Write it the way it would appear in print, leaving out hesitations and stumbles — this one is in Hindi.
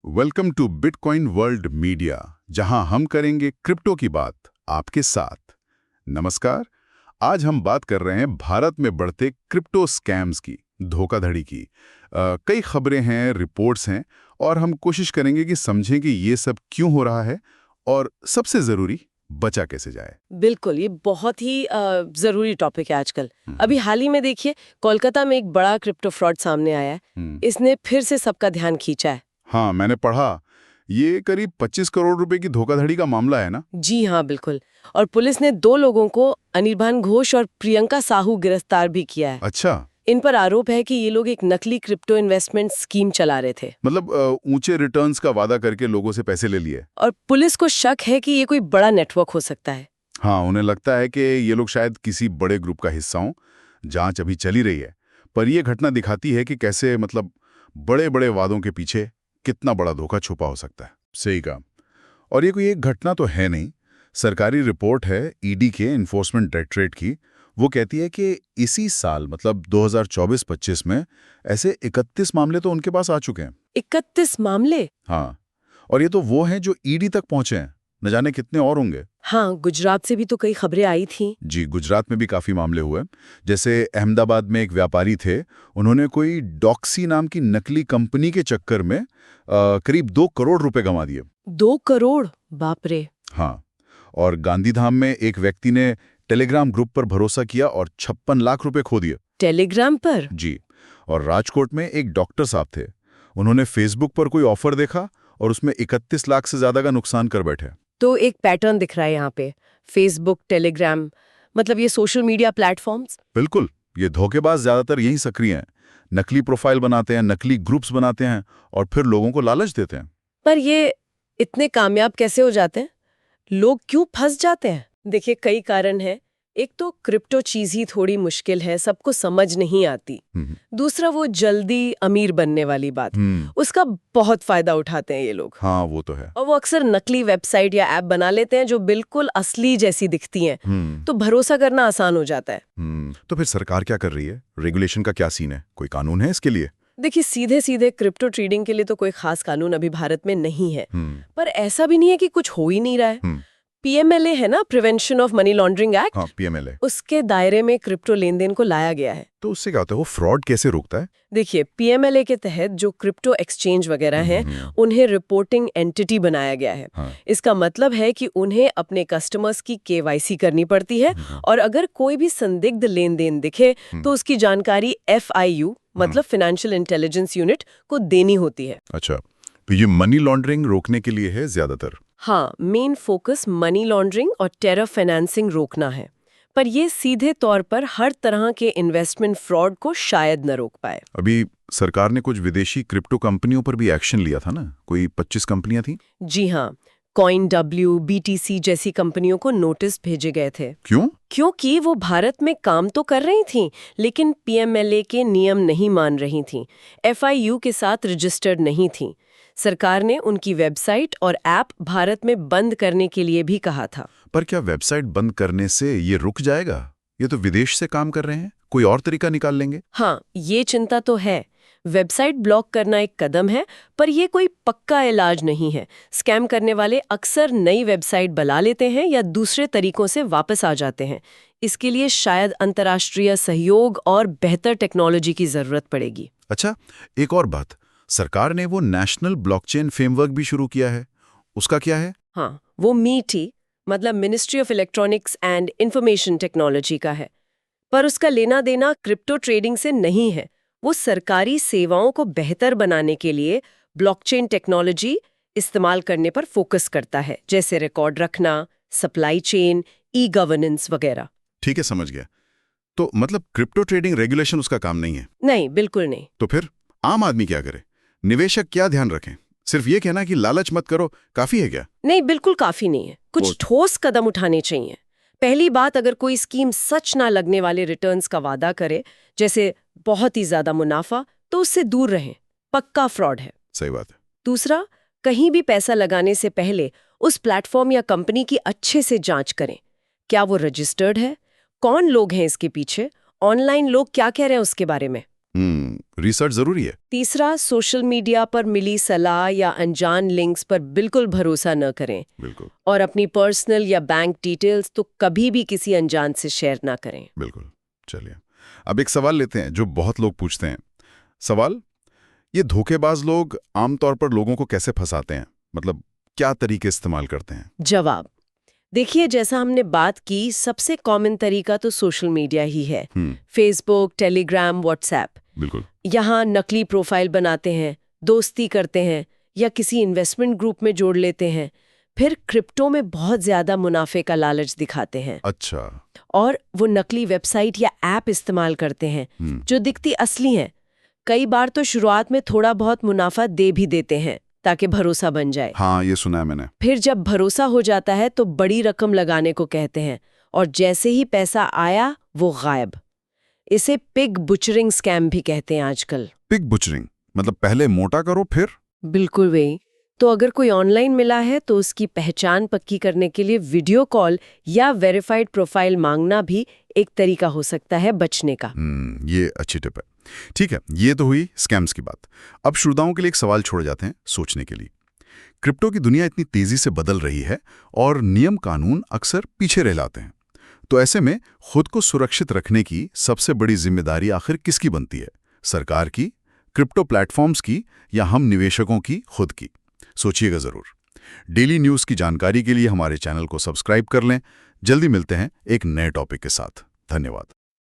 Welcome to Bitcoin world media, जहां हम करेंगे क्रिप्टो की बात आपके साथ। नमस्कार। आज हम बात कर रहे हैं भारत में बढ़ते क्रिप्टो स्कैम्स की, धोखाधड़ी की। कई खबरें हैं, रिपोर्ट्स हैं, और हम कोशिश करेंगे कि समझें कि ये सब क्यों हो रहा है और सबसे जरूरी, बचा कैसे जाए। बिल्कुल, ये बहुत ही जरूरी टॉपिक है आजकल। अभी हाल ही में देखिए, कोलकाता में एक बड़ा क्रिप्टो फ्रॉड सामने आया है। इसने फिर से सबका ध्यान खींचा है। हाँ, मैंने पढ़ा। ये करीब 25 करोड़ रुपए की धोखाधड़ी का मामला है ना? जी हाँ, बिल्कुल। और पुलिस ने 2 लोगों को, अनिर्बान घोष और प्रियंका साहू, गिरफ्तार भी किया है। अच्छा। इन पर आरोप है कि ये लोग एक नकली क्रिप्टो इन्वेस्टमेंट स्कीम चला रहे थे। मतलब ऊंचे रिटर्न्स का वादा करके लोगों से पैसे ले लिए। और पुलिस को शक है कि ये कोई बड़ा नेटवर्क हो सकता है। हाँ, उन्हें लगता है कि ये लोग शायद किसी बड़े ग्रुप का हिस्सा हों। जांच अभी चली रही है, पर यह घटना दिखाती है कि कैसे बड़े-बड़े वादों के पीछे कितना बड़ा धोखा छुपा हो सकता है। सही कहा। और ये कोई एक घटना तो है नहीं। सरकारी रिपोर्ट है ईडी के, इन्फोर्समेंट डायरेक्टरेट की। वो कहती है कि इसी साल 2024-25 में ऐसे 31 मामले तो उनके पास आ चुके हैं। 31 मामले? हाँ, और ये तो वो हैं जो ईडी तक पहुंचे हैं। न जाने कितने और होंगे। हाँ, गुजरात से भी तो कई खबरें आई थी। जी, गुजरात में भी काफी मामले हुए। जैसे अहमदाबाद में एक व्यापारी थे, उन्होंने कोई डॉक्सी नाम की नकली कंपनी के चक्कर में करीब 2 करोड़ रुपए गंवा दिए। 2 करोड़? बाप रे। हाँ, और गांधीधाम में एक व्यक्ति ने टेलीग्राम ग्रुप पर भरोसा किया और 56 लाख रुपए खो दिए। टेलीग्राम पर? जी। और राजकोट में एक डॉक्टर साहब थे, उन्होंने फेसबुक पर कोई ऑफर देखा और उसमें 31 लाख से ज्यादा का नुकसान कर बैठे। तो एक पैटर्न दिख रहा है यहाँ पे। फेसबुक, टेलीग्राम, मतलब ये सोशल मीडिया प्लेटफॉर्म्स। बिल्कुल, ये धोखेबाज ज्यादातर यही सक्रिय हैं। नकली प्रोफाइल बनाते हैं, नकली ग्रुप्स बनाते हैं और फिर लोगों को लालच देते हैं। पर ये इतने कामयाब कैसे हो जाते हैं? लोग क्यों फंस जाते हैं? देखिए, कई कारण हैं। एक तो क्रिप्टो चीज ही थोड़ी मुश्किल है, सबको समझ नहीं आती। दूसरा, वो जल्दी अमीर बनने वाली बात, उसका बहुत फायदा उठाते हैं ये लोग। हाँ, वो तो है। और वो अक्सर नकली वेबसाइट या ऐप बना लेते हैं जो बिल्कुल असली जैसी दिखती हैं। तो भरोसा करना आसान हो जाता है। तो फिर सरकार क्या कर रही है? रेगुलेशन का क्या सीन है? कोई कानून है इसके लिए? देखिए, सीधे सीधे क्रिप्टो ट्रेडिंग के लिए तो कोई खास कानून अभी भारत में नहीं है। पर ऐसा भी नहीं है कि कुछ हो ही नहीं रहा है। पीएमएलए है ना, prevention of money laundering act. हाँ, पीएमएलए। उसके दायरे में क्रिप्टो लेन देन को लाया गया है। तो उससे क्या होता है? वो फ्रॉड कैसे रोकता है? देखिए, पीएमएलए के तहत जो क्रिप्टो एक्सचेंज वगैरह हैं, उन्हें रिपोर्टिंग एंटिटी बनाया गया है। इसका मतलब है कि उन्हें अपने कस्टमर्स की केवाईसी करनी पड़ती है, और अगर कोई भी संदिग्ध लेन देन दिखे तो उसकी जानकारी एफआईयू, मतलब फाइनेंशियल इंटेलिजेंस यूनिट, को देनी होती है। अच्छा, तो ये मनी लॉन्ड्रिंग रोकने के लिए है ज्यादातर? हाँ, मेन फोकस मनी लॉन्ड्रिंग और टेरर फाइनेंसिंग रोकना है। पर ये सीधे तौर पर हर तरह के इन्वेस्टमेंट फ्रॉड को शायद न रोक पाए। अभी सरकार ने कुछ विदेशी क्रिप्टो कंपनियों पर भी एक्शन लिया था ना? कोई 25 कंपनियां थी। जी हाँ, CoinW, BTC जैसी कंपनियों को नोटिस भेजे गए थे। क्यों? क्योंकि वो भारत में काम तो कर रही थीं, लेकिन पीएमएलए के नियम नहीं मान रही थीं, एफआईयू के साथ रजिस्टर्ड नहीं थीं। सरकार ने उनकी वेबसाइट और ऐप भारत में बंद करने के लिए भी कहा था। पर क्या वेबसाइट बंद करने से ये रुक जाएगा? ये तो विदेश से काम कर रहे हैं, कोई और तरीका निकाल लेंगे। हाँ, ये चिंता तो है। वेबसाइट ब्लॉक करना एक कदम है, पर यह कोई पक्का इलाज नहीं है। स्कैम करने वाले अक्सर नई वेबसाइट बना लेते हैं या दूसरे तरीकों से वापस आ जाते हैं। इसके लिए शायद अंतर्राष्ट्रीय सहयोग और बेहतर टेक्नोलॉजी की जरूरत पड़ेगी। अच्छा, एक और बात, सरकार ने वो नेशनल ब्लॉकचेन फ्रेमवर्क भी शुरू किया है, उसका क्या है? हाँ, वो मीटी, मतलब ministry of electronics and information technology का है। पर उसका लेना देना क्रिप्टो ट्रेडिंग से नहीं है। वो सरकारी सेवाओं को बेहतर बनाने के लिए ब्लॉकचेन टेक्नोलॉजी इस्तेमाल करने पर फोकस करता है, जैसे रिकॉर्ड रखना, सप्लाई चेन, ई गवर्नेंस वगैरह। ठीक है, समझ गया। तो मतलब क्रिप्टो ट्रेडिंग रेगुलेशन उसका काम नहीं है? नहीं, बिल्कुल नहीं। तो फिर आम आदमी क्या करे? निवेशक क्या ध्यान रखें? सिर्फ ये कहना कि लालच मत करो काफी है क्या? नहीं, बिल्कुल काफी नहीं है। कुछ ठोस कदम उठाने चाहिए। पहली बात, अगर कोई स्कीम सच ना लगने वाले रिटर्न्स का वादा करे, जैसे बहुत ही ज्यादा मुनाफा, तो उससे दूर रहें। पक्का फ्रॉड है। सही बात है। दूसरा, कहीं भी पैसा लगाने से पहले उस प्लेटफॉर्म या कंपनी की अच्छे से जांच करें। क्या वो रजिस्टर्ड है? कौन लोग हैं इसके पीछे? ऑनलाइन लोग क्या कह रहे हैं उसके बारे में? रिसर्च जरूरी है। तीसरा, सोशल मीडिया पर मिली सलाह या अनजान लिंक्स पर बिल्कुल भरोसा न करें। बिल्कुल और अपनी पर्सनल या बैंक डिटेल्स तो कभी भी किसी अनजान से शेयर ना करें। बिल्कुल। चलिए, अब एक सवाल लेते हैं जो बहुत लोग पूछते हैं। सवाल, ये धोखेबाज लोग आमतौर पर लोगों को कैसे फंसाते हैं? मतलब क्या तरीके इस्तेमाल करते हैं? जवाब, देखिए, जैसा हमने बात की, सबसे कॉमन तरीका तो सोशल मीडिया ही है। Facebook, Telegram, WhatsApp. बिल्कुल। यहाँ नकली प्रोफाइल बनाते हैं, दोस्ती करते हैं या किसी इन्वेस्टमेंट ग्रुप में जोड़ लेते हैं, फिर क्रिप्टो में बहुत ज्यादा मुनाफे का लालच दिखाते हैं। अच्छा। और वो नकली वेबसाइट या ऐप इस्तेमाल करते हैं जो दिखती असली हैं। कई बार तो शुरुआत में थोड़ा बहुत मुनाफा दे भी देते हैं ताकि भरोसा बन जाए। हाँ, ये सुना है मैंने। फिर जब भरोसा हो जाता है तो बड़ी रकम लगाने को कहते हैं और जैसे ही पैसा आया वो गायब। इसे पिग बुचरिंग स्कैम भी कहते हैं आजकल। पिग बुचरिंग मतलब पहले मोटा करो फिर? बिल्कुल वही। तो अगर कोई ऑनलाइन मिला है तो उसकी पहचान पक्की करने के लिए वीडियो कॉल या वेरीफाइड प्रोफाइल मांगना भी एक तरीका हो सकता है बचने का। ये अच्छी टिप है। ठीक है, ये तो हुई स्कैम्स की बात। अब श्रोताओं के लिए एक सवाल छोड़ जाते हैं सोचने के लिए। क्रिप्टो की दुनिया इतनी तेजी से बदल रही है और नियम कानून अक्सर पीछे रह जाते हैं। तो ऐसे में खुद को सुरक्षित रखने की सबसे बड़ी जिम्मेदारी आखिर किसकी बनती है? सरकार की, क्रिप्टो प्लेटफॉर्म्स की, या हम निवेशकों की खुद की? सोचिएगा जरूर। डेली न्यूज़ की जानकारी के लिए हमारे चैनल को सब्सक्राइब कर लें। जल्दी मिलते हैं एक नए टॉपिक के साथ। धन्यवाद।